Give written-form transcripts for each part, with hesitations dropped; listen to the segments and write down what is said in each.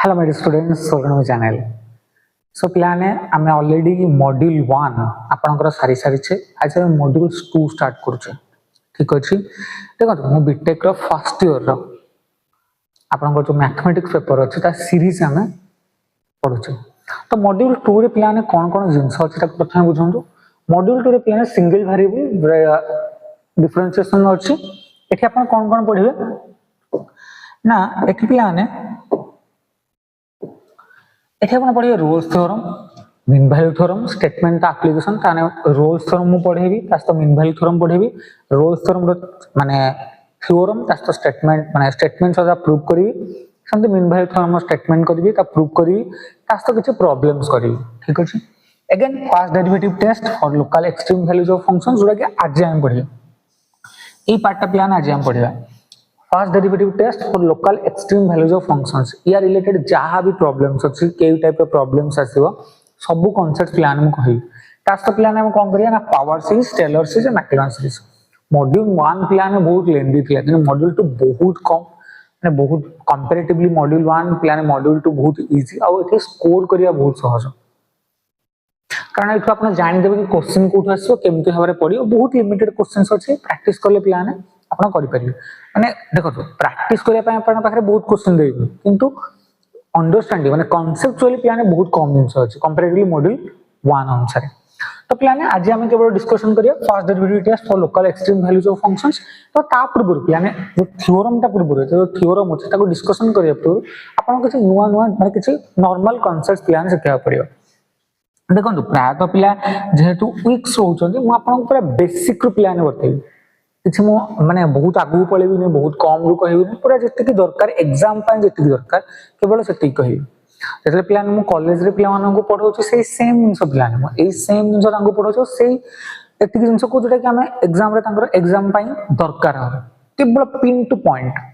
Hello मेरे students सोलनो channel so पिलाने आमे ऑलरेडी मॉड्यूल 1 आपनकर सारी सारी छे आज हम मॉड्यूल 2 स्टार्ट करछे ठीक अछि देखो मो बीटेक रो फर्स्ट ईयर रो आपनकर जो मैथमेटिक्स पेपर अछि ता सीरीज हमें पढुछे तो मॉड्यूल 2 रे पिलाने कोन कोन जिंस अछि ता प्रथम बुझंतु मॉड्यूल 2 रे पिलाने सिंगल वेरिएबल डिफरेंशिएशन अछि एठी आपन कोन कोन पढिबे ना एठी पिलाने एथे आपण पढिए Rolle's theorem mean value theorem statement application ताने रोल्स थ्योरम मु पढेबी तास्तो मीन वैल्यू थ्योरम पढेबी रोल्स थ्योरम माने थ्योरम तास्तो स्टेटमेंट माने स्टेटमेंट सदा प्रूव करी संते मीन वैल्यू थ्योरम स्टेटमेंट करबी ता प्रूव करी तास्तो किछ प्रॉब्लम्स करी ठीक अछि again first derivative test for local extreme values of functions जोडा के आज हम पढिए ई पार्ट प्लान आज हम पढिबा first derivative test for local extreme values of functions या रिलेटेड जहां भी प्रॉब्लम्स अछि के टाइप ऑफ प्रॉब्लम्स आसीबो सब कांसेप्ट प्लान में कहि टास्क प्लान में कोन करिया ना power series Taylor series Maclaurin series module 1 plan में बहुत लेंथी थिला लेकिन मॉड्यूल 2 बहुत कम माने बहुत कंपैरेटिवली मॉड्यूल 1 प्लान मॉड्यूल 2 बहुत इजी आ एथे स्कोर करिया बहुत सहज कारण एठो आपण जानि देबे कि क्वेश्चन कोठ आसीबो केमते हबारे पडियो बहुत लिमिटेड क्वेश्चंस अछि प्रैक्टिस करले प्लान आपण करि परियो माने देखो प्रैक्टिस करिया पय आपण पाखरे बहुत क्वेश्चन देबे किंतु अंडरस्टैंडिंग माने कांसेप्चुअली प्लान बहुत कम जिंस अछि कंपैरेटिवली मॉड्यूल 1 अनुसार तो प्लान आज हम केवल डिस्कशन करिया first derivative test for local extreme values of functions तो ता पूर्व प्लान जो थ्योरम ता पूर्व जो थ्योरम अछि ताको डिस्कशन करिया पूर्व आपण किछ नुवा नुवा माने किछ नॉर्मल कांसेप्ट प्लान सिखा परियो देखो प्राय तो पिला जेहेतु वीक्स होचंदी मु आपन पूरा बेसिक रू प्लान बतेबी किछ मो माने बहुत आगु पळेबी नै बहुत कम रू कहबी नै पूरा जत्ते की दरकार एग्जाम पय जत्ते की दरकार केवल सेति कहबी जेतले प्लान मु कॉलेज रे प्लान मानन को पढौछु सेही सेम जिंस प्लान मु एई सेम जिंस तांको पढौछु सेही एति की जिंस को जोटा कि हमें एग्जाम रे तांकर एग्जाम पय दरकार हो केवल पिन टू पॉइंट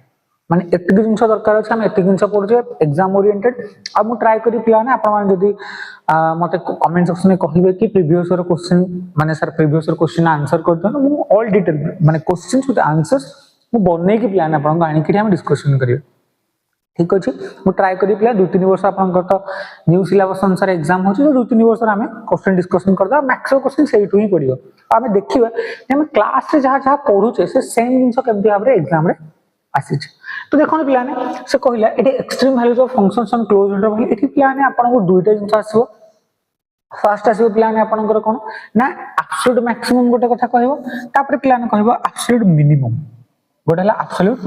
माने एति की जिंस दरकार अछि हम एति जिंस पढौछु एग्जाम ओरिएंटेड अब मु ट्राई करी प्लान आपण मान जदी मते कमेंट सेक्शन में कहिबे कि प्रीवियस ईयर क्वेश्चन माने sir previous year question answer कर दन मु ऑल डिटेल माने क्वेश्चंस विथ आंसर्स मु बनै कि प्लान आपण गाणी कि हम डिस्कशन करियो ठीक अछि मु ट्राई करी प्लान 2-3 वर्ष आपण तो न्यू सिलेबस अनुसार एग्जाम होछि तो 2-3 वर्ष हमें क्वेश्चन डिस्कशन करदा मैक्सिमम क्वेश्चन सेही ही पडियो हमें देखिबा हम क्लास रे जहां जहां पढुछे से सेम जिंस केमति भाबरे एग्जाम रे आसीछ तो देखो प्लान से कहला eighty extreme values of functions on close interval eighty plan आपण को दुईटा जिंस आसीबो फर्स्ट आसीबो प्लान आपण को कोन ना एब्सोल्यूट मैक्सिमम गोटे कथा कहबो तापर प्लान कहबो एब्सोल्यूट मिनिमम गोटे हला एब्सोल्यूट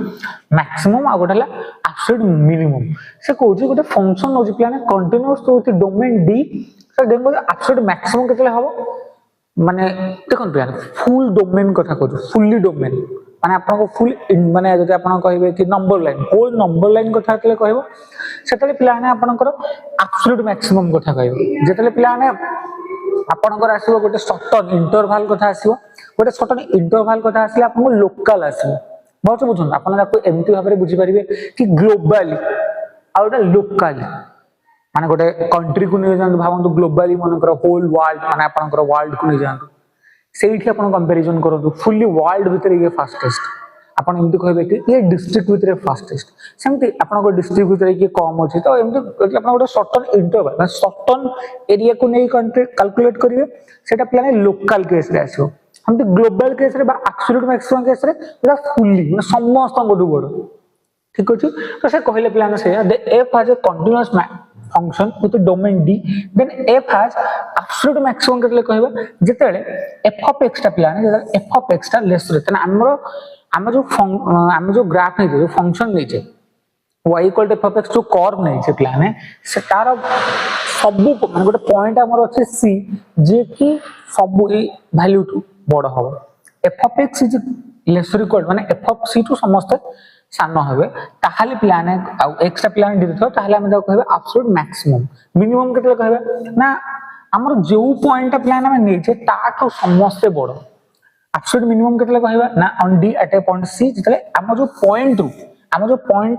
मैक्सिमम आ गोटे हला एब्सोल्यूट मिनिमम से कहउची गोटे फंक्शन होची प्लान कंटीन्यूअस तो डोमेन डी से देखो एब्सोल्यूट मैक्सिमम केतले हबो माने देखन प्लान फुल डोमेन कथा कहउची फुल्ली डोमेन माने आपन को फुल माने जदि आपन कहबे कि number line whole number line कथा केले कहबो सेतले प्लान आपन को एब्सोल्यूट मैक्सिमम कथा कहबो जेतले प्लान आपन को आसीबो गोटे सर्टन इंटरवल कथा आसीबो गोटे सर्टन इंटरवल कथा आसीले आपन को लोकल आसीबो बहुत बुझन आपन ताको एमती भाबरे बुझी परिबे कि ग्लोबली आ गोटे लोकल माने गोटे कंट्री को नै जान भावंतु ग्लोबली मन कर होल वर्ल्ड माने आपन को वर्ल्ड को नै जान सेठी अपन कंपैरिजन करू फुल्ली वर्ल्ड भीतर ये फास्टेस्ट अपन एमती कहबे कि ये डिस्ट्रिक्ट भीतर फास्टेस्ट सेमती अपन को डिस्ट्रिक्ट भीतर के कम अछि तो एमती अपन गोटे सर्टन इंटरवल माने सर्टन एरिया को नै कैलकुलेट करिवे सेटा प्लान लोकल केस रे आसीबो हम तो ग्लोबल केस रे बा एब्सोल्यूट मैक्सिमम केस रे पूरा फुल्ली माने समस्त गोटू बड़ ठीक अछि तो से कहले प्लान से the F has a continuous function with a domain d then f has absolute maximum केतले कहबा जेतेले f of x ता प्लान जेतेले f of x ता लेस रे तने हम जो ग्राफ नै जो फंक्शन नै छे y equal to f of x जो कर्व नै छे प्लान से तार सब माने गोटे पॉइंट हमर अछि c जे कि सब ए वैल्यू टू बड़ हो f of x is less equal माने f of c टू समस्त सानो होबे ताहाले प्लान आ एक्स्ट्रा प्लान दि देथो ताहाले हम कहबे एब्सोल्यूट मैक्सिमम मिनिमम केतले कहबे ना हमर जो पॉइंट प्लान हम नै छे ताठो समस्त बड़ एब्सोल्यूट मिनिमम केतले कहबा ना on D at a point c जेतले हम जो पॉइंट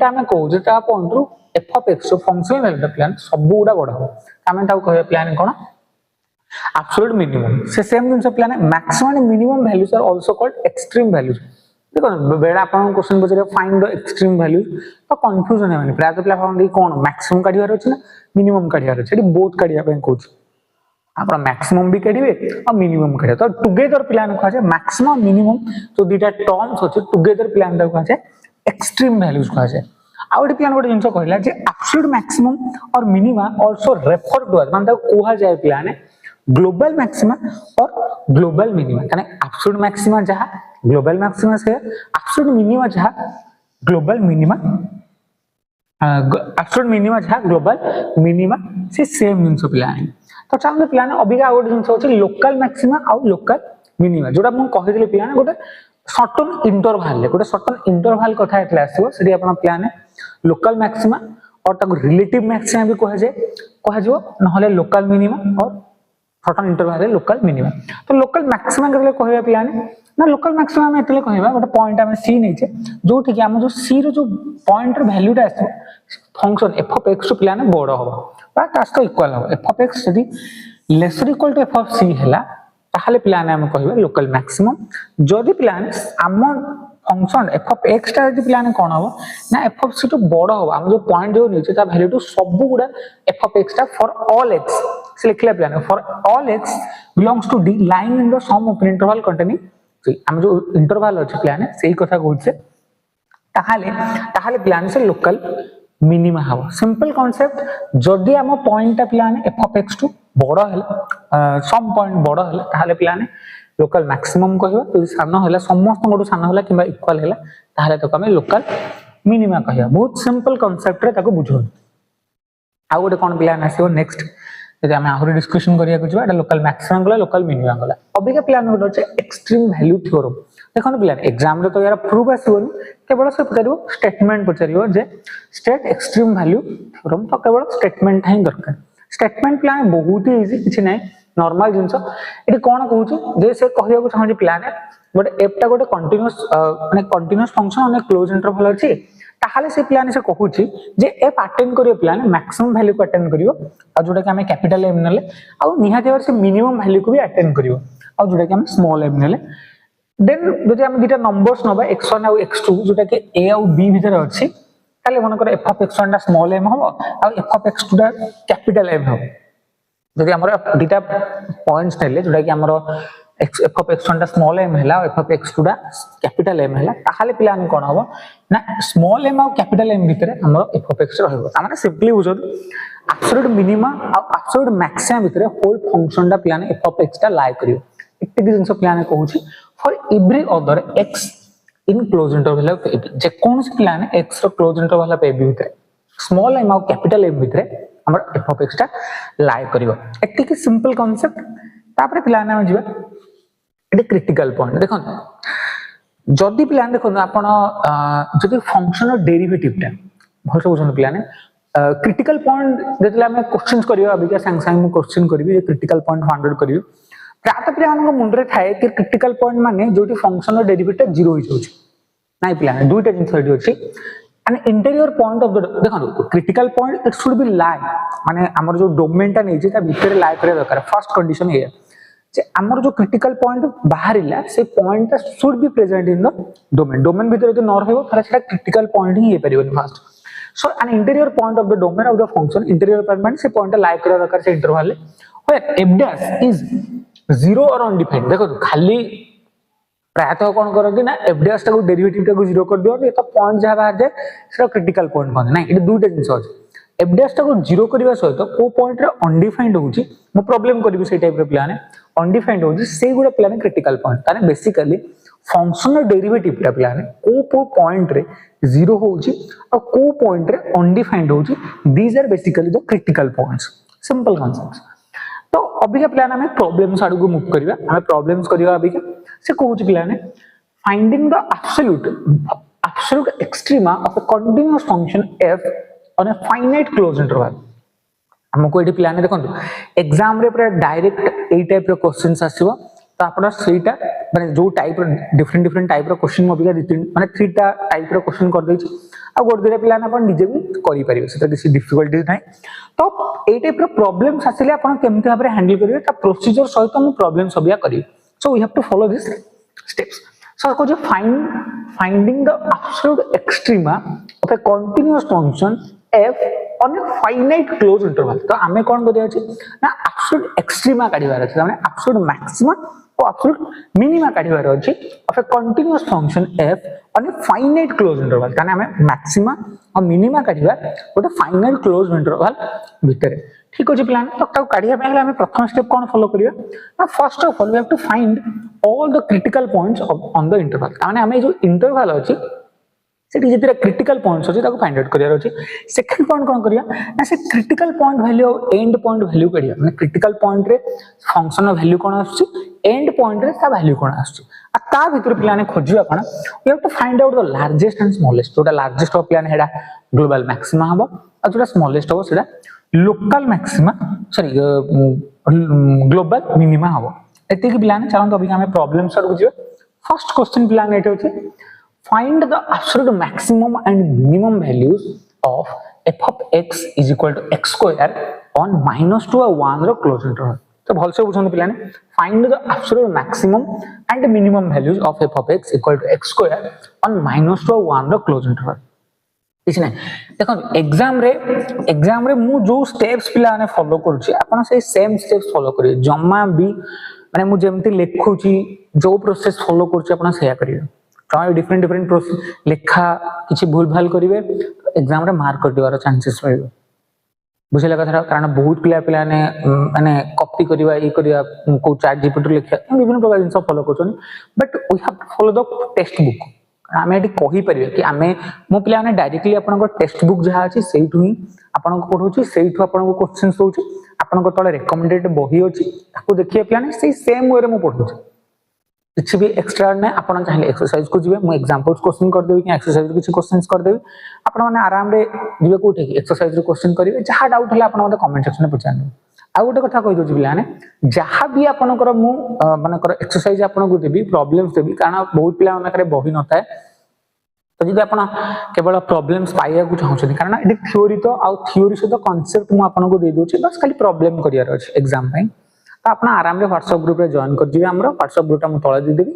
हम कहू जेटा पॉइंट रू f of x जो फंक्शन वैल्यू प्लान सब गुडा बड़ हो हम ताऊ कहबे प्लान कोन एब्सोल्यूट मिनिमम से सेम जिंस प्लान maximum and minimum values are also called extreme values देखो बेड़ा आपन क्वेश्चन पचरे फाइंड द एक्सट्रीम वैल्यू तो कंफ्यूजन है माने प्राय तो पिला भाबंदी कोन मैक्सिमम काढियार अछि ना मिनिमम काढियार अछि एटी बोथ काढिया पे कहूछ आपण मैक्सिमम भी काढिबे और मिनिमम काढिया तो टुगेदर प्लान कहै छै मैक्सिमम मिनिमम तो दुटा टर्म्स अछि टुगेदर प्लान दा कहै छै एक्सट्रीम वैल्यूज कहै छै आ ओडी प्लान गोटे जिंस कहला जे एब्सोल्यूट मैक्सिमम और मिनिमा आल्सो रेफर टू माने कोहा जाय प्लान ग्लोबल मैक्सिमा और ग्लोबल मिनिमा यानी एब्सोल्यूट मैक्सिमा जहां ग्लोबल मैक्सिमा से एब्सोल्यूट मिनिमा जहां ग्लोबल मिनिमा एब्सोल्यूट मिनिमा जहां ग्लोबल मिनिमा से सेम जिंस प्लान तो चालू प्लान अबिका गोटे जिंस होची लोकल मैक्सिमा और लोकल मिनिमा जोटा मु कहिदिले प्लान गोटे सर्टन इंटरवल गोटे सर्टन इंटरवल कथा एतले आसीबो सेठी आपण प्लान लोकल मैक्सिमा और ताको रिलेटिव मैक्सिमा भी कह जो नहले लोकल मिनिमा और सर्टन इंटरवल रे लोकल मिनिमा तो लोकल मैक्सिमा केतले कहबा प्लान ना लोकल मैक्सिमा में एतले कहबा गोटे पॉइंट हम सी नै छे जोठी कि हम जो सी रो जो पॉइंट रो वैल्यूटा आसो function f of x to प्लान बड़ हो बा तास तो इक्वल हो एफ ऑफ एक्स यदि lesser equal to f of c हैला ताहले प्लान हम कहबा लोकल मैक्सिमम जदि प्लान हम फंक्शन एफ ऑफ एक्स टा यदि प्लान कोन हो ना एफ ऑफ सी तो बड़ हो हम जो पॉइंट जो नीचे ता वैल्यू टू सब गुडा एफ ऑफ एक्स टा फॉर ऑल एक्स से लिखले प्लान for all x belongs to D lying in the some of interval containing c हम जो इंटरवल अछि प्लान सेही कथा कहउछे ताहले प्लान से लोकल मिनिमा हबो सिंपल कांसेप्ट जदि हम पॉइंट टा प्लान एफ ऑफ एक्स टू बड़ हला सम पॉइंट बड़ हला ताहले प्लान लोकल मैक्सिमम कहबा यदि सान होला समस्त गोटो सान होला किबा इक्वल होला ताहले तो हमें लोकल मिनिमा कहबा बहुत सिंपल कांसेप्ट रे ताको बुझो आ गोटे कोन प्लान आसीबो नेक्स्ट यदि हम आहुरी डिस्कशन करिया को जबा एटा लोकल मैक्सिमम गला लोकल मिनिमा गला अबिका प्लान गोटे छै एक्सट्रीम वैल्यू थ्योरम देखो प्लान एग्जाम रे तो यार प्रूफ आसीबो केवल से पचारिबो स्टेटमेंट पचारिबो जे स्टेट एक्सट्रीम वैल्यू थ्योरम तो केवल स्टेटमेंट ही दरकार स्टेटमेंट प्लान बहुत ही इजी किछि नै नॉर्मल जिंस एटी कोन कहूची जे से कहिया को चाहू प्लान गोटे एफ टा गोटे कंटीन्यूअस माने कंटीन्यूअस फंक्शन और क्लोज इंटरवल अछि ताहाले से प्लान से कहूची जे एफ अटेंड करियो प्लान मैक्सिमम वैल्यू को अटेंड करियो आ जोटा कि हमें कैपिटल एम नले आ निहाती बार से मिनिमम वैल्यू को भी अटेंड करियो आ जोटा कि हम स्मॉल एम नले देन जदि हम दुटा नंबर्स नबा x1 और x2 जोटा कि a और b भीतर अछि ताले मन कर f of x1 टा स्मॉल m हबो आ f of x2 टा कैपिटल m हबो जदि हमर दुटा पॉइंट्स नेले जोटा कि हमर f of x1 टा स्मॉल m हला f of x2 टा कैपिटल m हला ताहाले प्लान कोन हबो ना स्मॉल m और कैपिटल m भीतर हमर f of x रहबो त माने सिंपली बुझो एब्सोल्यूट मिनिमा और एब्सोल्यूट मैक्सिमम भीतर होल फंक्शन टा प्लान f of x टा लाई करियो एते जिंस प्लान कहूची for every other x in close interval of a जे कोन से प्लान x रो क्लोज इंटरवल ऑफ a भीतर स्मॉल m और कैपिटल m भीतर हमर f of x टा लाई करियो एते की सिंपल कांसेप्ट तापर प्लान हम जिबा एते क्रिटिकल पॉइंट देखो जदी प्लान देखो आपण जदी फंक्शन और डेरिवेटिव टा भलसे बुझन प्लान क्रिटिकल पॉइंट जेतले हम क्वेश्चंस करियो अभी का संग संग क्वेश्चन करबी क्रिटिकल पॉइंट 100 करियो प्रात पिलान मुंडरे थाए कि क्रिटिकल पॉइंट माने जोटी फंक्शन और डेरिवेटिव जीरो हो जाउची नाइ प्लान दुईटा जिंस रेडी होची and interior point of the देखो critical point it should be lie माने हमर जो डोमेन टा नै छै ता भीतर लाई करे दरकार फर्स्ट कंडीशन ये जे हमर जो क्रिटिकल पॉइंट बाहरिला से पॉइंट टा should be present in the domain भीतर जो न रहबो ताले सेटा क्रिटिकल पॉइंट ही हे परिबो first so an interior point of the domain of the function interior point माने से पॉइंट लाई करे दरकार से interval where f dash is zero और अनडिफाइंड देखो खाली प्रायतः कौन करती ना एफ डैश टा को डेरिवेटिव टा को जीरो कर दियो ये तो पॉइंट जहां बाहर जाए सेटा क्रिटिकल पॉइंट कोन ना ये दुईटा जिंस अछि एफ डैश टा को जीरो करबा सहित को पॉइंट रे अनडिफाइंड होउची मो प्रॉब्लम करबी से टाइप रे प्लान अनडिफाइंड होउची से गुडा प्लान क्रिटिकल पॉइंट ताने बेसिकली फंक्शनल डेरिवेटिव टा प्लान को पॉइंट रे जीरो होउची और को पॉइंट रे अनडिफाइंड होउची these are basically the critical points simple concepts तो अभी का प्लान हमें प्रॉब्लम्स आडू को मूव करिवा हमें प्रॉब्लम्स करिवा अभी के से कहूच प्लान है finding the absolute extrema of a continuous function f on a finite close interval हमको एडी प्लान देखो एग्जाम रे पूरा डायरेक्ट ए टाइप रो क्वेश्चंस आसीबो तो आपन सेटा माने जो टाइप रो डिफरेंट टाइप रो क्वेश्चन अभी का माने 3 टा टाइप रो क्वेश्चन कर दै छी आ गोड दिरे प्लान अपन निजे भी करि परिबे सेटा किसी डिफिकल्टीज नै तो ए टाइप रो प्रॉब्लम्स आसिले अपन केमते भाबरे हैंडल करिवे ता प्रोसीजर सहित हम प्रॉब्लम सबिया करिवे so we have to follow this steps So को जो finding the absolute extrema of a continuous function f on a finite closed interval. तो आमे कौन बोलिए अच्छी ना absolute extrema काढ़ी बार अच्छी तामने absolute maxima और absolute minima काढ़ी बार अच्छी of a continuous function f on a finite closed interval. कारण आमे maxima और minima काढ़ी बार वो तो finite closed interval भीतर है. ठीक हो जी प्लान तो ताऊ काढ़िया पे हमें प्रथम स्टेप कौन फॉलो करियो ना first of all we have to find all the critical points on the interval माने हमें जो इंटरवल अछि सेठी जेतिरा क्रिटिकल पॉइंट्स अछि ताको फाइंड आउट करियार अछि सेकंड पॉइंट कोन करिया ना से क्रिटिकल पॉइंट वैल्यू और एंड पॉइंट वैल्यू करिया माने क्रिटिकल पॉइंट रे फंक्शन वैल्यू कोन आछि एंड पॉइंट रे ता वैल्यू कोन आछि आ ता भीतर प्लान खोजिया कोन we have to find out the largest and smallest जोटा लार्जेस्ट ऑफ प्लान हेडा ग्लोबल मैक्सिमा हबो आ जोटा स्मॉलेस्ट हबो सेटा local maxima sorry global minima हबो एते कि प्लान चलन तो अभी हमें प्रॉब्लम सॉल्व बुझियो फर्स्ट क्वेश्चन प्लान एटे होचे find the absolute maximum and minimum values of f of x is equal to x square on -2 और 1 रो क्लोज इंटरवल तो भल से बुझन पिलाने find the absolute maximum and minimum values of f of x equal to x square on -2 और 1 रो close interval किछ नै देखो एग्जाम रे मु जो स्टेप्स पिलाने फॉलो करूची आपण से सेम स्टेप्स फॉलो करियो जम्मा भी माने मु जेमति लेखुची जो प्रोसेस फॉलो करूची आपण सेया करियो काय डिफरेंट प्रोसेस लेखा किछि भूल भाल करिवे एग्जाम रे मार्क कर दिवार चांसेस रहइबो बुझिला कथा कारण बहुत पिला ने माने कॉपी करिवा ई करिवा को चैट जीपीटी लेखा विभिन्न प्रकार जिंस फॉलो करछन but we have to follow the text book आमे एटी कहि परिबे कि आमे मो पिला ने डायरेक्टली आपन को टेक्स्ट बुक जहा अछि सेइठु ही आपन को पढौछि सेइठु आपन को क्वेश्चंस दोछि आपन को तळे रेकमेंडेड बही अछि ताको देखिए पिला ने सेई सेम वे रे मो पढौछि कुछ भी एक्स्ट्रा ने आपण चाहे एक्सरसाइज को जिवे मु एग्जांपल्स क्वेश्चन कर देबी कि एक्सरसाइज कुछ क्वेश्चंस कर देबी आपण माने आराम रे जिवे कोठे कि एक्सरसाइज रे क्वेश्चन करिवे जहा डाउट हला आपण मते कमेंट सेक्शन में पचान आ गोटे कथा कहि दोछि बिलाने जहा भी आपनकर मु मानकर एक्सरसाइज आपण को देबी प्रॉब्लम्स देबी कारण बहुत पिला मानकर बही नता है तो जदि आपण केवल प्रॉब्लम्स पाइया को चाहछथि कारण एटी थ्योरी तो आ थ्योरी से तो कांसेप्ट मु आपण को दे दोछि बस खाली प्रॉब्लम करियार अछि एग्जाम पई तो अपना आराम रे व्हाट्सएप ग्रुप रे जॉइन कर दिबे हमरो व्हाट्सएप ग्रुप ता मु तळे दे देबी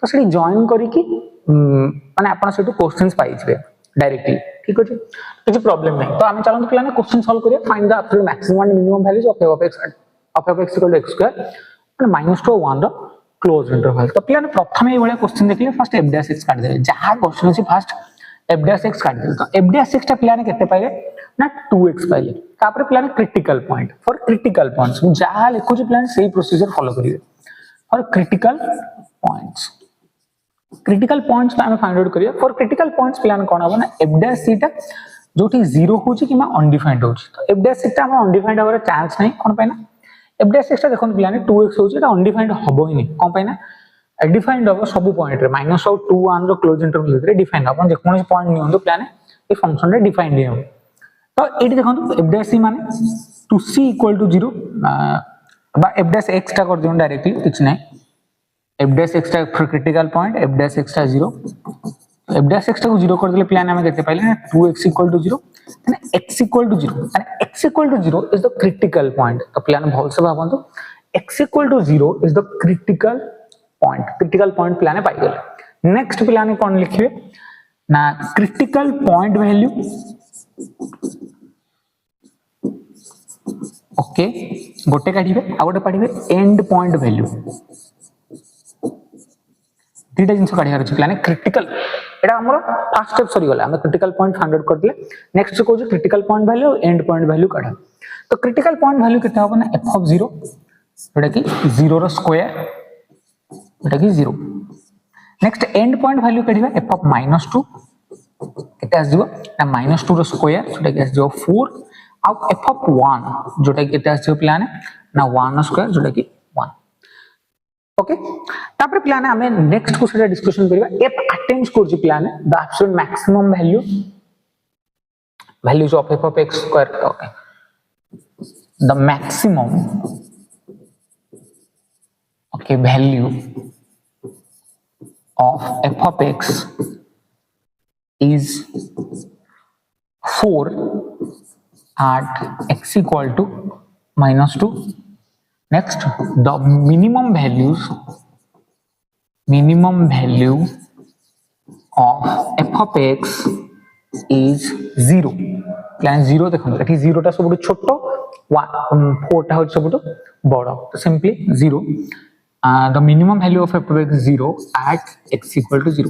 तो सेठी जॉइन करी कि माने आपण सेठी क्वेश्चंस पाइ जिवे डायरेक्टली ठीक अछि किछ प्रॉब्लम नै तो आमे चलन प्लान क्वेश्चन सॉल्व करिया find the absolute maximum and minimum values of x equal to x square and -2 1 the close interval तो प्लान प्रथम ए वाला क्वेश्चन देखले फर्स्ट f'(x) काट देबे जहा क्वेश्चन अछि फर्स्ट f'(x) काट देबे तो f'(x) ता प्लान केते पाइले ना 2x पाइले तापर plan critical point for critical points जहा लिखो जे प्लान सेही प्रोसीजर फॉलो करिवे फॉर क्रिटिकल पॉइंट्स हम फाइंड आउट करिया फॉर क्रिटिकल पॉइंट्स प्लान कोन हो ना f' ता जोटी 0 होची कि अनडिफाइंड होची तो f' ता हम अनडिफाइंड होवर चांस नहीं कोन पाइना f'(x) ता देखन प्लान 2x होची ता अनडिफाइंड होबो ही नहीं कोन पाइना डिफाइंड हो सब पॉइंट रे -2 1 रो क्लोज इंटरवल रे डिफाइंड अपन जे कोन पॉइंट नियंदो प्लान ए फंक्शन रे डिफाइंड नियो तो एटी देखो f' माने टू c इक्वल टू 0 बा f'(x) ता कर दियो डायरेक्टली कुछ नहीं f'(x) ता फॉर क्रिटिकल पॉइंट f'(x) ता 0 f'(x) ता को 0 कर देले प्लान हमें केते पाइले ना 2x इक्वल टू 0 माने x इक्वल टू 0 माने x equal to 0 is the critical point तो प्लान भल से भाबंतो x equal to 0 is the critical point प्लान पाइ गेले नेक्स्ट प्लान कोन लिखिबे ना क्रिटिकल पॉइंट वैल्यू ओके गोटे काढिबे आ गोटे पाढिबे एंड पॉइंट वैल्यू दीटा जिंस काढियार अछि प्लान क्रिटिकल एटा हमर फर्स्ट स्टेप सरी गला हम क्रिटिकल पॉइंट फाइंड आउट कर दिले नेक्स्ट को जो critical point value and point value काढा तो क्रिटिकल पॉइंट वैल्यू केते होबो ना f of 0 एटा कि 0 रो स्क्वायर एटा कि 0 नेक्स्ट एंड पॉइंट वैल्यू काढिबा f of -2 केते आसीबो ना -2 रो स्क्वायर एटा कि आसीबो 4 आ f of 1 जोटा कि केते आसीबो प्लान ना 1 स्क्वायर जोटा कि 1 ओके तापर प्लान हमें नेक्स्ट को सेटा डिस्कशन करिबा f अटेम्प्ट्स करछि plan the absolute maximum values of f of x square okay the maximum okay value of f of x is 4 at x equal to -2 next the minimum values minimum value of f of x is 0 plan 0 দেখুন এটি 0 টা সবুঠু ছোট 4 টা হচ্ছে সবুঠু বড় তো simply 0 the minimum value of f of x is 0 at x equal to 0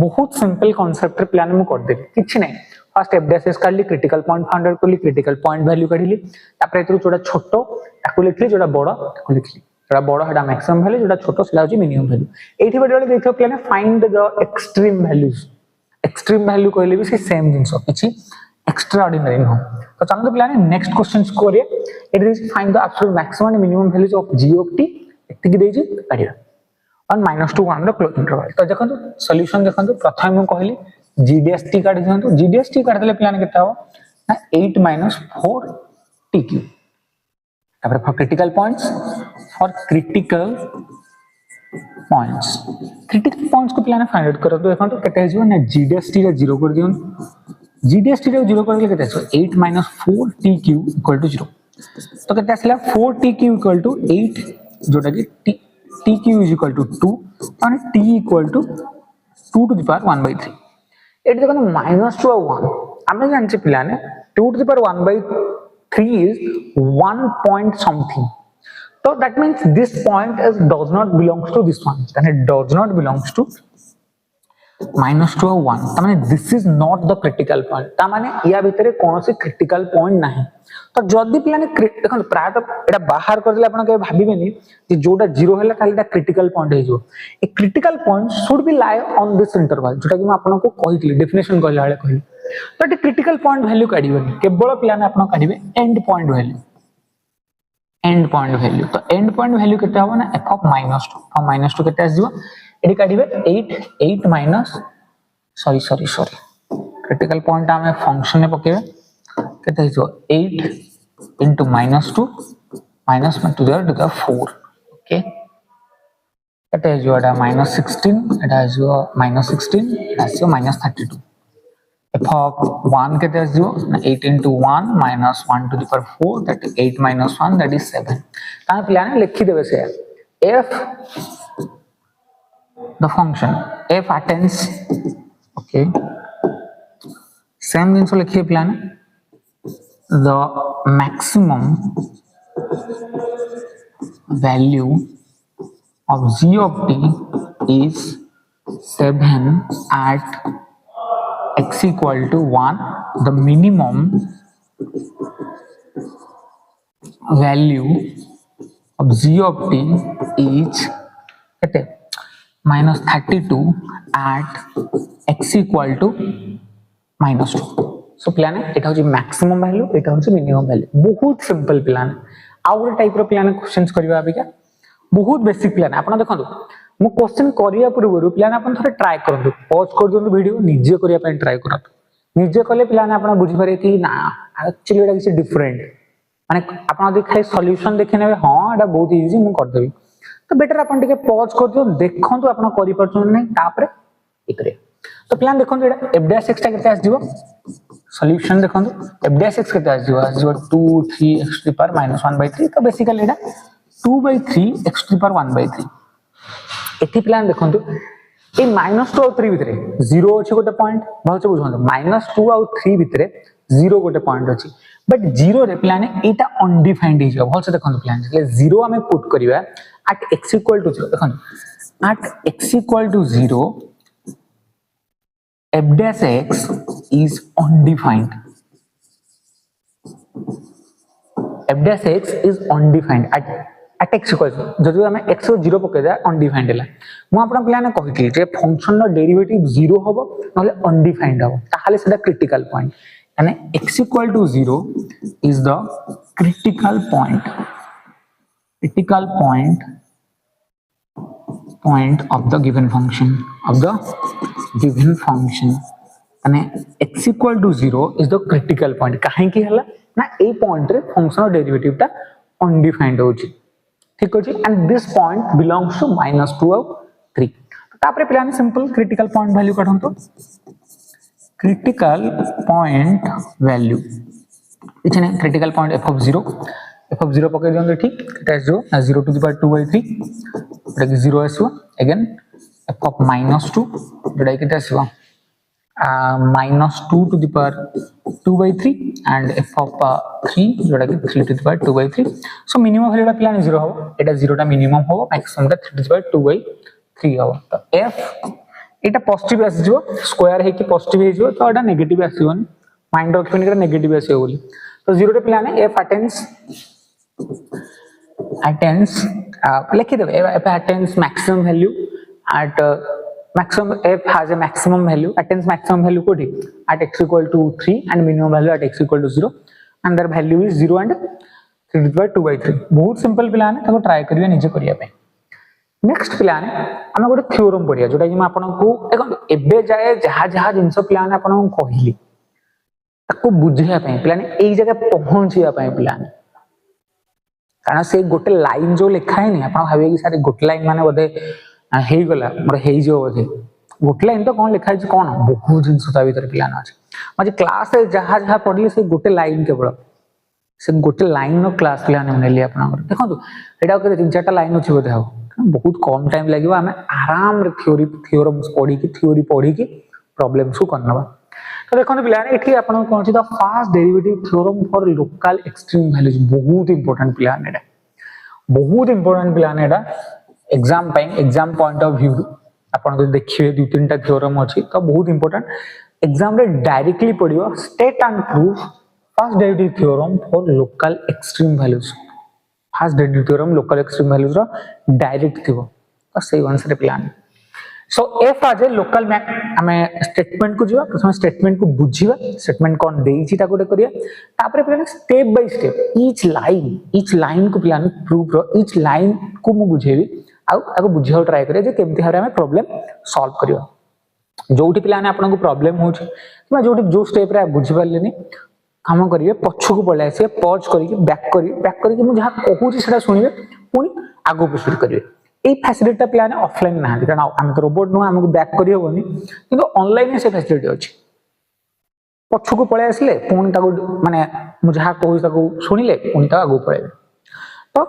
बहुत simple concept रे प्लान में कर दे किछि नै फर्स्ट f dash s काढली क्रिटिकल पॉइंट फाइंड आउट करली क्रिटिकल पॉइंट वैल्यू काढली तापर एतु जोडा छोटो ताकू लिखली जोडा बड़ ताकू लिखली जोडा बड़ हेडा मैक्सिमम वैल्यू जोडा छोटो सेला होची मिनिमम वैल्यू एठी बडले देखियो plan find the extreme values extreme value कहले भी सेम जिंस किछि एक्स्ट्रा ऑर्डिनरी हो तो चलो प्लान नेक्स्ट क्वेश्चंस करिए it is find the absolute maximum and minimum values of g of t एतिकी देजी काढिया और -1 द क्लोज इंटरवल तो देखंतु सॉल्यूशन देखंतु प्रथम हम कहली g dash t काढि दियंतु g dash t काढ देले प्लान केता हो ना 8 - 4 tq तापर फॉर क्रिटिकल पॉइंट्स को प्लान फाइंड आउट करो तो देखंतु केते हिजो ना g dash t रे 0 कर दियन g dash t रे 0 कर देले केते हिजो 8 - 4 tq = 0 तो केते आसला 4 tq = 8 जोटा कि tq = 2 और t = 2 to the power 1/3 eight देखो -2 और 1 हमें जानचे पिलाने 2 to the power 1/3 is 1 point something so that means this point does not belongs to this one then it does not belongs to -2 और 1 त माने this is not the critical point त माने या भितरे कोनोसी critical point नाही तो जदी प्लाने देखो प्राय तो एटा बाहर कर दिले आपण के भाबिबेनी जे जोटा 0 हैला ताले एटा क्रिटिकल पॉइंट हे जो a critical point should be lie on this interval जोटा कि मैं आपन को कहितली डेफिनेशन कहला हाले कहली तो एटा क्रिटिकल पॉइंट वैल्यू काढिबेनी केवल प्लाने आपण काढिबे एंड पॉइंट वैल्यू तो एंड पॉइंट वैल्यू केते हो ना f of -2 तो -2 केते आसीबो एडी काढिबे 8 माइनस सॉरी क्रिटिकल पॉइंट हमें फंक्शन में पकेबे केते हिजो 8 into -2 minus to the 4 okay that is your -16 it has your -16 that's your -32 f of 1 केते आसीबो 8 into 1 minus 1 to the power 4 that is 8 minus 1 that is 7 ता प्लान लिखि देबे से f the function f attains okay same जिंस लिखिए प्लान the maximum value of g of t is 7 at x equal to 1 the minimum value of g of t is -32 at x equal to -2 so plan एटा होची maximum value एटा होची minimum value बहुत simple plan आउर type रो plan questions करबा अबिका बहुत basic plan आपण देखंतु मु question करिया पूर्व प्लान आपण थोड़े ट्राई करंतु पॉज कर दियंतु वीडियो निजे करिया पय ट्राई करंतु निजे कले प्लान आपण बुझि पारे कि ना एक्चुअली एटा किछ डिफरेंट माने आपण देख खाली सॉल्यूशन देखे नेबे हां एटा बहुत इजी मु कर देबी तो बेटर आपण टिके पॉज कर दियो देखंतु आपण करि परछन नै तापरे इकरे तो प्लान देखंतु एटा f dash x टा केते आस दिबो सॉल्यूशन देखंतु f dash x केते आस दिबो 2 3 x to the power -1/3 तो basically Etah 2/3 x to the power 1/3 एठी प्लान देखंतु ए -2 और 3 भितरे 0 अछि गोटे पॉइंट बहुत बुझंतु -2 और 3 भितरे 0 गोटे पॉइंट अछि बट 0 रे प्लान एटा अनडिफाइंड हि जाव बहुत देखंतु प्लान जे 0 हमें put करिवा at x equal to 0 देखंतु at x equal to 0 f dash x is undefined f dash x is undefined at x equal to जदि हमें x रो 0 पके जा undefined हला मु आपन प्लान कहितली जे फंक्शन रो डेरिवेटिव 0 होबो नले undefined होबो ताहाले सेटा क्रिटिकल पॉइंट यानी x equal to 0 is the critical point of the given function and x equal to 0 is the critical point काहे की हला ना ए पॉइंट रे फंक्शन डेरिवेटिव ता अनडिफाइंड होची ठीक होची and this point belongs to -2 और 3 तो तापरे प्लान सिंपल क्रिटिकल पॉइंट वैल्यू काढन तो क्रिटिकल पॉइंट वैल्यू इछने क्रिटिकल पॉइंट f of 0 पके दियन ठीक एटा जो 0 to the power 2/3 एटा 0 आसो अगेन f of -2 जोटा कि आसो -2 to the power 2/3 and f of 3 जोटा कि 3 to the power 2/3 so minimum value पिला 0 हो एटा 0 टा मिनिमम हो मैक्सिमम टा 3 to the power 2/3 हो तो f एटा पॉजिटिव आसी जो स्क्वायर है कि पॉजिटिव है जो तो एटा नेगेटिव आसीबन माइंड रखबेनी कि नेगेटिव आसीबो बोली तो 0 टा पिला f attains लिखि देबे f attains maximum value at maximum f has a maximum value attains maximum value कोठी at x equal to 3 and minimum value at x equal to 0 and their value is 0 and 3 to the power 2/3 बहुत simple plan है ताको try करिया निजे करिया पे next plan हम गोटे थ्योरम पढ़िया जोटा कि मैं आपन को देखो एबे जाए जहा जहा जिंस प्लान आपन को कहली ताको बुझिया पे प्लान एई जगह पहुंचिया पे प्लान कारण से गोटे लाइन जो लिखा है नहीं आपन भाबे कि सारे गोटे लाइन माने बोधे हे गला मोर हे जो बोधे गोटे लाइन तो कोन लिखा है कोन बहुत जिंस ता भीतर प्लान अछि माजे क्लास रे जहा जहा पढ़ली से गोटे लाइन केवल से गोटे लाइन नो क्लास प्लान हम नेली आपन देखो एटा के तीन चारटा लाइन अछि बोधे हो बहुत कम टाइम लगे आम आराम रे थ्योरम्स पढ़ी की प्रॉब्लम्स को करनबा तो देखो पिलाने एठी आपन कोन अछि the first derivative theorem for local extreme values बहुत इंपोर्टेंट प्लान एटा बहुत इंपोर्टेंट प्लान एटा एग्जाम पॉइंट ऑफ व्यू आपन जो देखिए दु तीनटा थ्योरम अछि तो बहुत इंपोर्टेंट एग्जाम रे डायरेक्टली पढ़ियो state and proof first derivative theorem for local extreme values first derivative theorem local extreme values रो डायरेक्ट थिबो तो सही आंसर प्लान सो एफ आज लोकल मैक हमें स्टेटमेंट को जीवा प्रथम स्टेटमेंट को बुझीवा स्टेटमेंट कोन देइछि ता गोटे करिया तापर plan step by step each line को प्लान प्रूफ रो ईच लाइन को मु बुझेबी आ ताको बुझियो ट्राई करिया जे केमति हारे हमें प्रॉब्लम सॉल्व करियो जोठी प्लान आपन को प्रॉब्लम होछि किबा जोठी जो स्टेप रे बुझि परलेनी काम करिए पछो को पळे आसे पॉज करिके बैक करिके मु जहा कहूछि सेटा सुनिबे पुनी आगो प्रोसीड करिवे ए फैसिलिटी प्लान ऑफलाइन ना कारण हम तो रोबोट नो हमको बैक करि होबनी किंतु ऑनलाइन से फैसिलिटी अछि पछो को पळे आसले पुनी ताको माने मु जहा कहूछि ताको सुनिले पुनी ता आगो पळे तो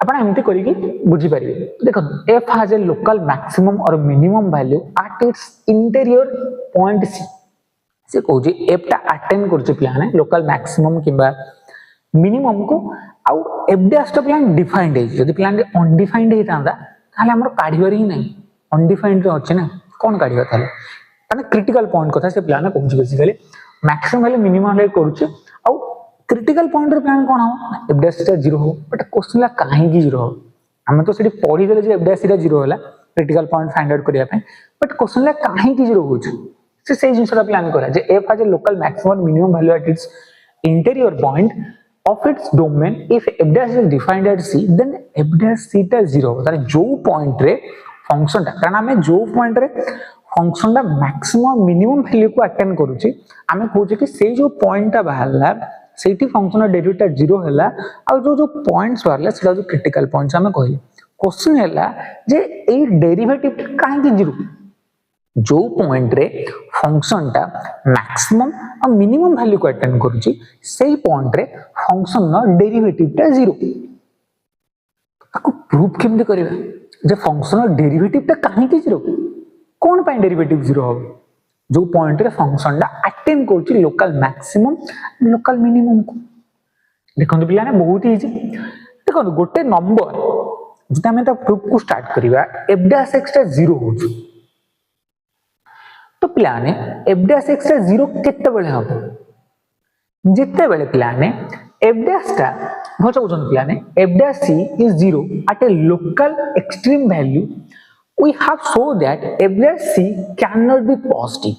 अपन एमती करिके बुझी परिबे देखो f has a local maximum और minimum value at its interior point c से कहूछि एफ ता अटेंड करछि प्लान है लोकल मैक्सिमम किबा मिनिमम को आउ एफ डैश ता प्लान डिफाइंड है यदि प्लान अनडिफाइंड हे तांदा ताले हमर काढिबार ही नहीं अनडिफाइंड रे अछि ना कोन काढिबा ताले माने क्रिटिकल पॉइंट कथा से प्लान कहूछि बेसिकली मैक्सिमम वैल्यू मिनिमम ले करूछि आउ क्रिटिकल पॉइंट रे प्लान कोन हो एफ डैश ता 0 हो बट क्वेश्चन ला काहे की 0 हो हम तो सेठी पढी देले जे एफ डैश ता 0 होला क्रिटिकल पॉइंट फाइंड आउट करिया पे बट क्वेश्चन ला काहे की 0 होछि से सही जिंसरा प्लान करा जे f has a local maximum और minimum value at its interior point of its domain if f dash is defined at c then f dash c ता 0 तारे जो पॉइंट रे फंक्शन ता कारण हमें जो पॉइंट रे फंक्शन ता मैक्सिमम मिनिमम वैल्यू को अटेंड करूची हमें कहूचे कि से जो पॉइंट ता बाहरला सेठी फंक्शन डेरिवेटिव 0 हला आ जो पॉइंट्स बाहरला सेटा जो क्रिटिकल पॉइंट्स हमें कहले क्वेश्चन हला जे ए डेरिवेटिव काहे की 0 जो पॉइंट रे फंक्शन ता मैक्सिमम और मिनिमम वैल्यू को अटेंड करूची सेही पॉइंट रे फंक्शन ना डेरिवेटिव ता 0 ताको प्रूफ केमते करिवे जे फंक्शन रो डेरिवेटिव ता काहे की 0 कोन पय डेरिवेटिव 0 हो जो पॉइंट रे फंक्शन ता अटेंड करूची लोकल मैक्सिमम लोकल मिनिमम को देखो पिलाने बहुत इजी देखो गोटे नंबर जता हमें ता प्रूफ को स्टार्ट करिवा f dash x ता 0 होची तो पिलाने f dash x ता 0 केते बेले हो जेते बेले पिलाने f dash ता भचो बुझन पिलाने f dash c is 0 at a local extreme value we have show that f dash c cannot be positive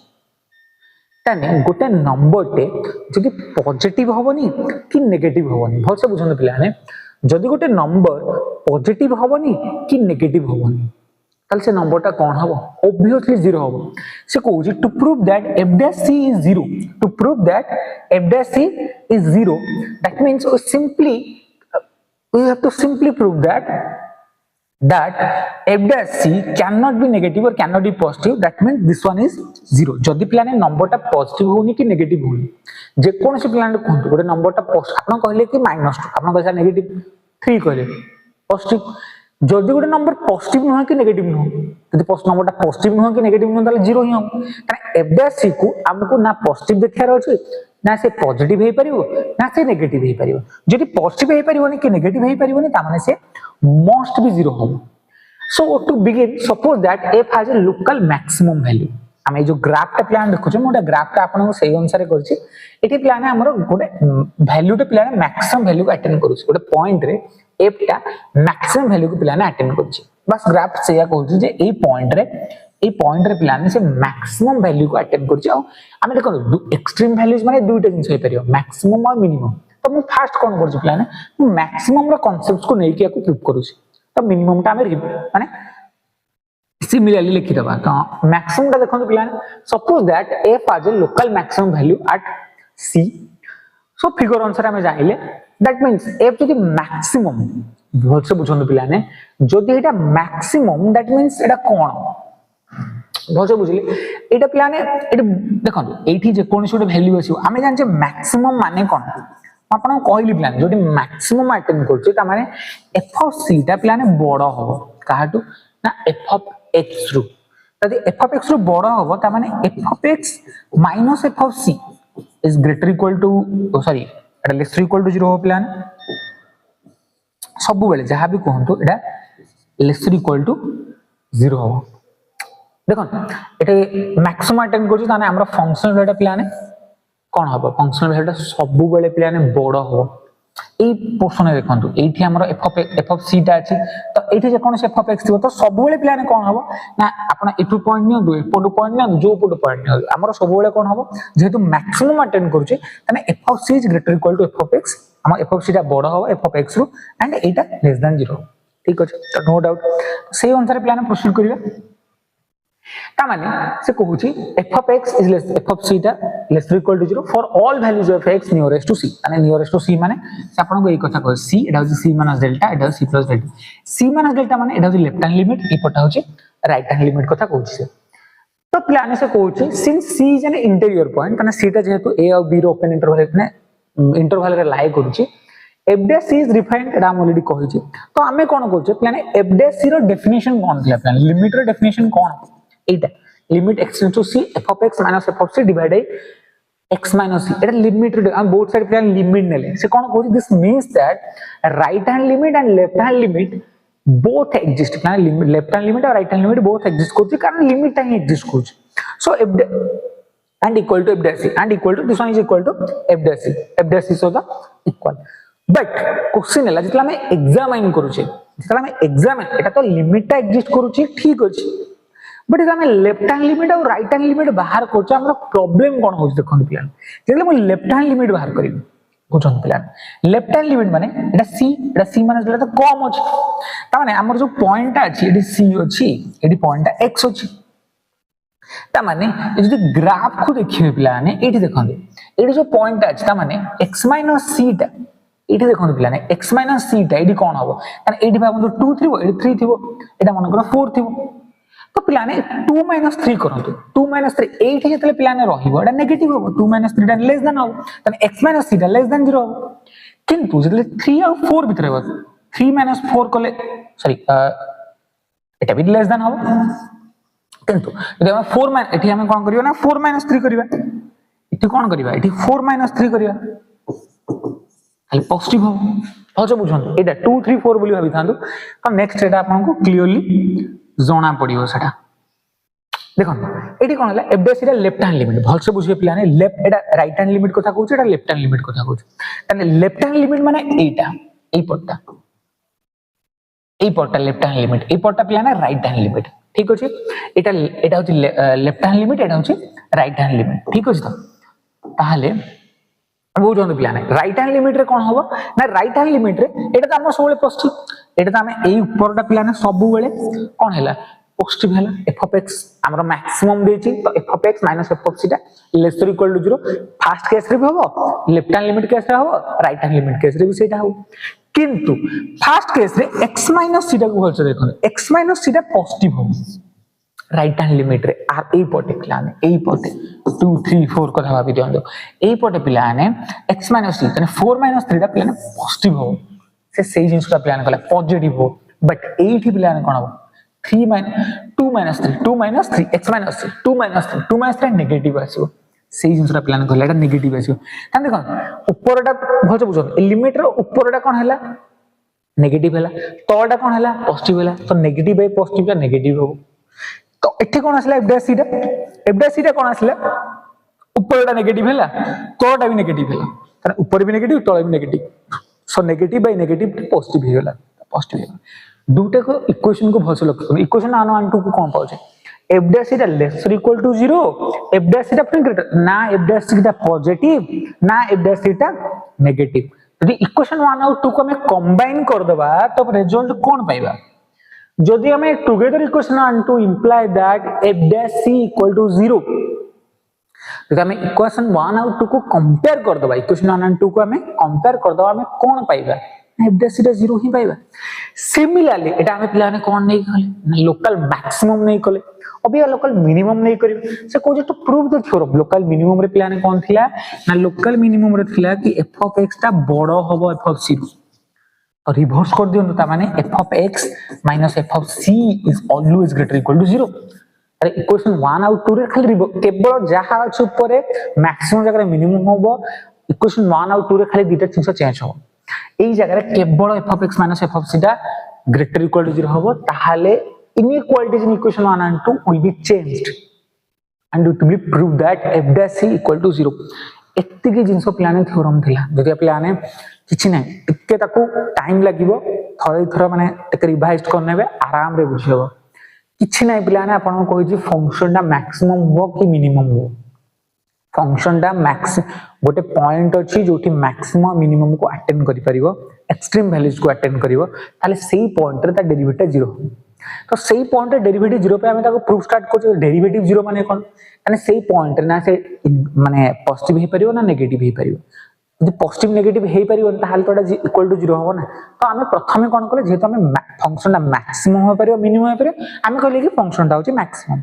ताने गोटे नंबर टे जदि पॉजिटिव होबनी कि नेगेटिव होबनी भचो बुझन पिलाने जदि गोटे नंबर पॉजिटिव होबनी कि नेगेटिव होबनी ताल से नंबर टा कोन हबो ऑब्वियसली 0 हबो से कहूची to prove that f dash c is 0 to prove that f dash c is 0 that means we have to simply prove that f dash c cannot be negative or cannot be positive that means this one is 0 जदि plan number टा positive होनी कि negative होनी जे कोन से plan कहू गोटे number टा आपन कहले कि -2 आपन कहले नेगेटिव 3 कहले पॉजिटिव जदि गोटे नंबर पॉजिटिव नुह कि नेगेटिव नुह जब नंबरटा पॉजिटिव नुह कि नेगेटिव नुह ताले जीरो ही हम कारण एफ डैश सी को हमको ना पॉजिटिव देखार अछि ना से पॉजिटिव हे परिबो ना से नेगेटिव हे परिबो जदि पॉजिटिव हे परिबोनी कि नेगेटिव हे परिबोनी ता माने से मस्ट बी जीरो हम so to begin suppose that f has a local maximum value आम जो ग्राफटा प्लान देखुचे मोटा ग्राफटा आपन से अनुसार करछि एठी प्लान हमर गोटे वैल्यूटा प्लान मैक्सिमम वैल्यू को अटेंड करूछि गोटे पॉइंट रे एफ टा मैक्सिमम वैल्यू को प्लान अटेंड करूछि बस ग्राफ से या कहूछि जे ए पॉइंट रे प्लान से मैक्सिमम वैल्यू को अटेंड करूछि आ हम देखो एक्सट्रीम वैल्यूज माने दुईटा जिंस होई परियो मैक्सिमम और मिनिमम तो मैं फास्ट कोन करूछि प्लान मैक्सिमम रो कांसेप्ट्स को नै कि को प्रूव करूछि तो मिनिमम टा हम माने सिमिलरली लिखि दबा तो मैक्सिमम टा देखो प्लान suppose that f has a local maximum value at c so figure अनुसार हम जाइले दैट मींस एफ जदि मैक्सिमम बहुत से बुझन पिलाने जदि एटा मैक्सिमम दैट मींस एटा कोन बहुत से बुझली एटा पिलाने एटा देखो एठी जे कोन से वैल्यू अछि हमें जान जे मैक्सिमम माने कोन आपण कहली प्लान जदि मैक्सिमम अटेंड करछि ता माने एफ ऑफ सी टा प्लाने बड़ हो काहाटू ना एफ ऑफ एक्स रु यदि एफ ऑफ एक्स रु बड़ हो ता माने f of x minus f of c is greater equal to sorry एटा लेस इक्वल टू 0 हो प्लान सब बेले जहां भी कहंतु एटा लेस इक्वल टू 0 हो देखो एटा मैक्सिमम अटेंड करछु ताने हमरा फंक्शनल वैल्यू प्लान कोन हो फंक्शनल वैल्यू सब बेले प्लान बड़ हो ए पोर्शन देखंतु एठी हमरा एफ ऑफ सी टा अछि तो एठी जे कोन से एफ ऑफ एक्स थियो तो सब बेले प्लान कोन हो ना आपण एटू पॉइंट नियो दो एपटू पॉइंट नियो जो पटू पॉइंट नियो हमरा सब बेले कोन हो जेहेतु मैक्सिमम अटेंड करछु ताने f of c is greater equal to f of x हम एफ ऑफ सी टा बड़ हो एफ ऑफ एक्स रु एंड एटा लेस देन 0 ठीक अछि तो नो डाउट सेही अनुसार प्लान प्रोसीड करिया ता माने से कहूची f of x is less f of c टा less equal to 0 for all values of x nearest to c माने नियरेस्ट टू सी माने से आपन को ए कथा कह सी एटा होची सी माइनस डेल्टा एटा c plus delta c minus delta माने एटा होची लेफ्ट हैंड लिमिट ए पटा होची राइट हैंड लिमिट कथा कहूची से तो प्लान से कहूची since c is an interior point माने सी टा जेहेतु ए और बी रो ओपन इंटरवल रे लाई करूची f dash c is defined एटा हम ऑलरेडी कहिची तो हमें कोन कहूचे प्लान एफ डैश सी रो डेफिनेशन कोन दिला प्लान लिमिट रो डेफिनेशन कोन एटा limit x tends to c f of x minus f of c divided by x minus c एटा लिमिट हम बोथ साइड प्लान लिमिट नेले से कोन कहू this means that right hand limit and left hand limit both exist प्लान limit left hand limit और right hand limit both exist करछि कारण लिमिट टाइम एग्जिस्ट करछि so f and equal to f dash c and equal to this one is equal to f dash c so the equal but question है जतला हम examine करूछे जतला हम examine एटा तो limit टा exist करूछि ठीक अछि but is हम left hand limit और right hand limit बाहर करछ हमरा प्रॉब्लम कोन होछ देखन प्लान जेले हम लेफ्ट हैंड लिमिट बाहर करी बुझन प्लान लेफ्ट हैंड लिमिट माने एटा c माने जेला तो कम अछि ता माने हमर जो पॉइंट अछि एडी c अछि एडी पॉइंट x अछि ता माने यदि ग्राफ को देखिबे प्लान एडी देखन एडी जो पॉइंट अछि ता माने x c टा एडी देखन प्लान x c टा एडी कोन होबो ताने एडी भाबन 2 थिबो एडी 3 थिबो एटा मन कर 4 थिबो तो प्लान 2 - 3 करंतु 2 - 3 8 जेतले प्लान रहिबो एटा नेगेटिव होबो 2 - 3 टा लेस देन होबो तने x - c टा लेस देन 0 होबो किंतु जेतले 3 और 4 भितर होबो 3 - 4 कले सॉरी एटा भी लेस देन होबो किंतु यदि हम 4 मान एठी हम कोन करियो ना 4 - 3 करिवा एठी कोन करिवा एठी 4 - 3 करिवा खाली पॉजिटिव हो पहुंच बुझन एटा 2 3 4 बोली भाबी थांदु तो नेक्स्ट एटा आपन को क्लियरली जोना पड़ियो सेटा देखो एटी कोन हला एफ डैश एटा लेफ्ट हैंड लिमिट भल से बुझिए प्लान लेफ्ट एटा राइट हैंड लिमिट कथा कहूछ एटा लेफ्ट हैंड लिमिट कथा कहूछ तने लेफ्ट हैंड लिमिट माने एटा ए पट्टा लेफ्ट हैंड लिमिट ए पट्टा प्लान राइट हैंड लिमिट ठीक अछि एटा एटा होची लेफ्ट हैंड लिमिट एटा होची राइट हैंड लिमिट ठीक अछि तो ताहाले बहुत जन प्लान राइट हैंड लिमिट रे कोन होबो ना राइट हैंड लिमिट रे एटा त हम सबले पॉजिटिव एटा त हम एई ऊपरटा प्लान सब बेले कोन हैला पॉजिटिव हैला f of x हमरो मैक्सिमम देछि तो f of x - f of c टा less equal to 0 first case रे भी होबो लेफ्ट हैंड लिमिट केस रे होबो राइट हैंड लिमिट केस रे भी सेटा हो किंतु फर्स्ट केस रे x - c टा को होछ देखो x - c टा पॉजिटिव हो राइट हैंड लिमिट रे आर ए पटे प्लान ए पटे 2 3 4 कथा भाबी दियंदो ए पटे प्लान x - c तने 4 - 3 टा प्लान पॉजिटिव हो से जिनिस का प्लान कला पॉजिटिव हो बट एठी पिलाने कोन हो 3 2 - 3 2 - 3 x - 3 2 - 3 2 - 3 नेगेटिव आसीबो सेही जिंसरा प्लान करला एटा नेगेटिव आसीबो तान देखो ऊपरटा भलसे बुझो लिमिट रो ऊपरटा कोन हैला नेगेटिव हैला तळटा कोन हैला पॉजिटिव हैला तो नेगेटिव बाय पॉजिटिव का नेगेटिव हो तो एठी कोन आसला f डैश कोन आसला ऊपरटा नेगेटिव हैला तळटा भी नेगेटिव हैला कारण ऊपर भी नेगेटिव तळ भी negative so negative by negative positive हो गला पॉजिटिव दुटा को इक्वेशन को भलसे लक्ष्य करो इक्वेशन 1 1 2 को कोन पाउछे f डैश इटा लेस और इक्वल टू 0 f डैश इटा फिर ग्रेटर ना f डैश इटा पॉजिटिव ना f डैश इटा नेगेटिव यदि इक्वेशन 1 और 2 को हमें कंबाइन कर दबा तो रिजल्ट कोन पाइबा जदि हमें together equation 1 2 imply that f dash c equal to 0 तो हमें इक्वेशन 1 और 2 को कंपेयर कर दबा इक्वेशन 1 और 2 को हमें कंपेयर कर दबा हमें कोन पाइबा f डैश इटा 0 ही पाइबा सिमिलरली एटा हमें प्लान कोन नहीं कले लोकल मैक्सिमम नहीं कले अभी लोकल मिनिमम नहीं करिवे से कोजे to prove the theorem local minimum रे प्लान कोन थिला ना लोकल मिनिमम रे थिला कि f ऑफ x ता बडो होबो f ऑफ c और रिवर्स कर दियंतु ता माने f of x minus f of c is always greater equal to 0 अरे इक्वेशन 1 और 2 रे खाली केवल जहा अछि ऊपर मैक्सिमम जगह मिनिमम होबो इक्वेशन 1 और 2 रे खाली दुटा चीज चेंज होबो एई जगह रे केवल f of x minus f of c ता ग्रेटर इक्वल टू 0 होबो ताहाले inequalities in equation 1 and 2 will be changed and it will be proved that f dash c equal to 0 एत्तिकी जिंसो प्लान थ्योरम थिला जदि प्लान किछि नै टिके ताको टाइम लागिवो थरे थरे माने टिके रिवाइज करनेबे आराम रे बुझियो किछि नै प्लान आपन को कहि फंक्शन दा मैक्सिमम हो कि मिनिमम हो फंक्शन दा मैक्स गोटे पॉइंट अछि जोठी मैक्सिमम मिनिमम को अटेंड करि परिबो एक्सट्रीम वैल्यूज को अटेंड करिवो ताले सेही पॉइंट रे ता डेरिवेटिव 0 हो तो सही पॉइंट डेरिवेटिव 0 पे हमें ताको प्रूफ स्टार्ट कर डेरिवेटिव 0 माने कोन माने सही पॉइंट ना से माने पॉजिटिव हे परियो ना नेगेटिव हे परियो यदि पॉजिटिव नेगेटिव हे परियो ताहाल तो इक्वल टू 0 हो ना तो हमें प्रथमे कोन करले जेतो हमें फंक्शन दा मैक्सिमम हो परियो मिनिमम हो परियो हमें कहले कि फंक्शन दा होची मैक्सिमम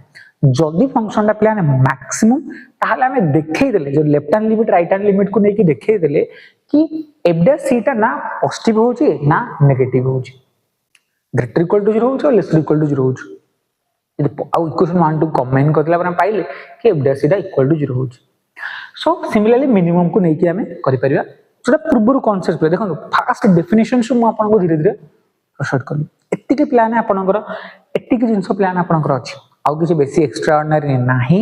जदी फंक्शन दा प्लान मैक्सिमम ताहाल हमें देखै देले जो left hand limit right hand limit को नेकी देखै देले कि f डैश c ता ना पॉजिटिव होची ना नेगेटिव होची ग्रेटर इक्वल टू 0 होछ लेस इक्वल टू 0 होछ यदि आ इक्वेशन 1 2 कंबाइन करला पर हम पाइले कि f डैश इटा इक्वल टू 0 होछ सो सिमिलरली मिनिमम को नेकी हमें करि परिबा जोटा पूर्वरु कांसेप्ट पे देखो फास्ट डेफिनेशन सु म आपन को धीरे धीरे प्रस्तुत करली एत्तिके प्लान आपनकर एत्तिके जिंसो प्लान आपनकर अछि आ किछि बेसी एक्स्ट्रा ऑर्डिनरी नाही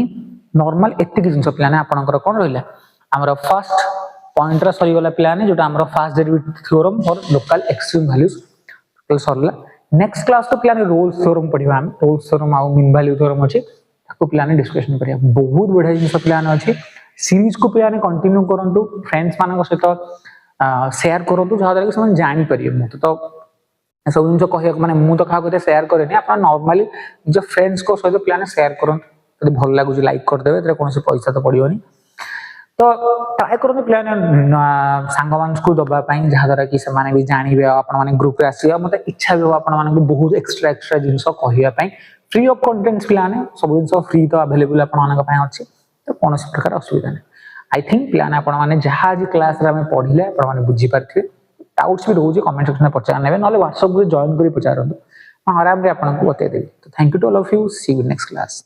नॉर्मल एत्तिके जिंसो प्लान आपनकर कोन रहला हमर फर्स्ट पॉइंट रा सरी वाला प्लान जोटा हमर fast derivative theorem for local extreme values तो सरला नेक्स्ट क्लास तो प्लान रोल्स थ्योरम पढिबा हम रोल्स थ्योरम आ मीन वैल्यू थ्योरम अछि ताको प्लान डिस्कशन करिया बहुत बढ़िया जिंस प्लान अछि सीरीज को प्लान कंटिन्यू करंतु फ्रेंड्स मानक सहित शेयर करंतु जहा द्वारा कि सम जानि परियो मु तो सब जिंस कहिया माने मु तो खा को शेयर करे नि अपन नॉर्मली जो फ्रेंड्स को सहित प्लान शेयर करंतु यदि भल लागु लाइक कर देबे तरे कोनसे पैसा तो पडियोनी तो ट्राई करो प्लान सांग मानस को दबा पई जहा द्वारा कि से माने भी जानिबे आपन माने ग्रुप रे आसी मते इच्छा भी आपन माने बहुत एक्स्ट्रा जिंस कहिया पई फ्री ऑफ कंटेंट्स प्लान सब जिंस फ्री तो अवेलेबल आपन मानक पई अछि तो कोनसे प्रकार असुविधा नै आई थिंक प्लान आपन माने जहा आज क्लास रे हम पढिले आपन माने बुझी पारथिबे डाउट्स भी रहउजे कमेंट सेक्शन में पचार नेबे नले WhatsApp ग्रुप जॉइन करी पचारंतु आराम रे आपन को बते देबे तो thank you to all of you see you next class.